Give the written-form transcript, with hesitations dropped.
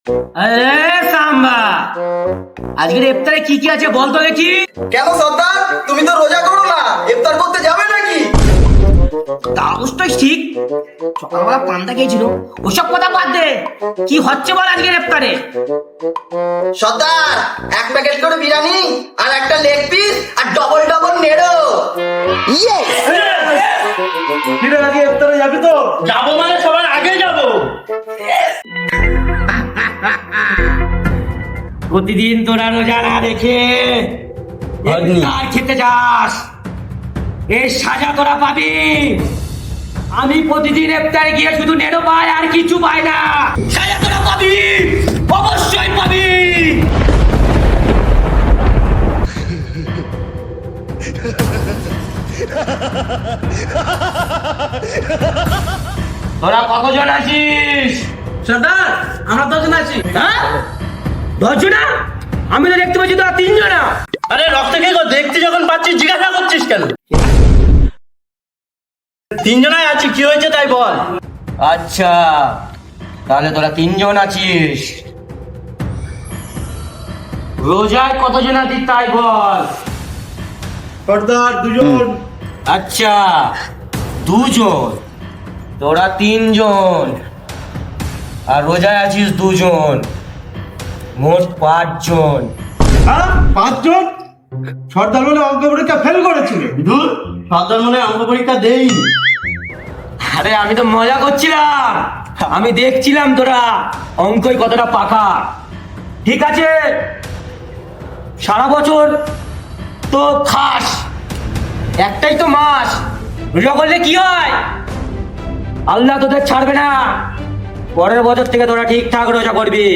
আরে সাম্বা, আজকের ইফতারে কি কি আছে বলতো দেখি। কেন সর্দার, তুমি তো রোজা করো না, ইফতার করতে যাবে নাকি? তা অবশ্যই ঠিক, সকালবেলা পান্তা খেয়েছিল। ওসব কথা বাদ দে, কি হচ্ছে বল আজকের ইফতারে। সর্দার, এক প্যাকেট করে বিরিয়ানি আর একটা লেগ পিস আর ডবল ডবল নেড়ো। কিরে আগে ইফতারে যাবি তো? যাবো মানে সবার আগে যাবো। প্রতিদিন তোরা রোজা না রেখে ইফতার খেতে যাস, এই সাজা তোরা পাবি। আমি প্রতিদিন ইফতারে গিয়ে শুধু নেড়ো পাই আর কিছু পাই না। সাজা তোরা পাবি, অবশ্যই পাবি। তোরা কতজন আছিস? সর্দার, আমরা 10 জন আছি। হ্যাঁ, 10 জনা? আমি তো দেখতে পাচ্ছি তোরা 3 জনা। আরে রক্ত কে গো, দেখতে যখন পাচ্ছিস জিজ্ঞাসা করছিস কেন? 3 জনাই আছি, কি হয়েছে তাই বল। আচ্ছা, তাহলে তোরা 3 জন আছিস। রোজায় কতজন আছিস তাই বল। সর্দার 2 জন। আচ্ছা, 2 জন। তোরা 3 জন আর রোজায় আছিস 2 জন, মোট 5 জন। হ্যাঁ, 5 জন। সর্দার বলে অঙ্ক পরীক্ষা ফেল করেছিল। ধুর, সর্দার মনে হয় অঙ্ক পরীক্ষা দেই। আরে আমি তো মজা করছিলাম, আমি দেখছিলাম তোরা অঙ্কই কতটা পাকা। ঠিক আছে, সারা বছর তো খাস, একটাই তো মাস, রোজা করলে কি হয়? আল্লাহ তোদের ছাড়বে না। পরের বছর থেকে তোরা ঠিকঠাক রোজা করবি।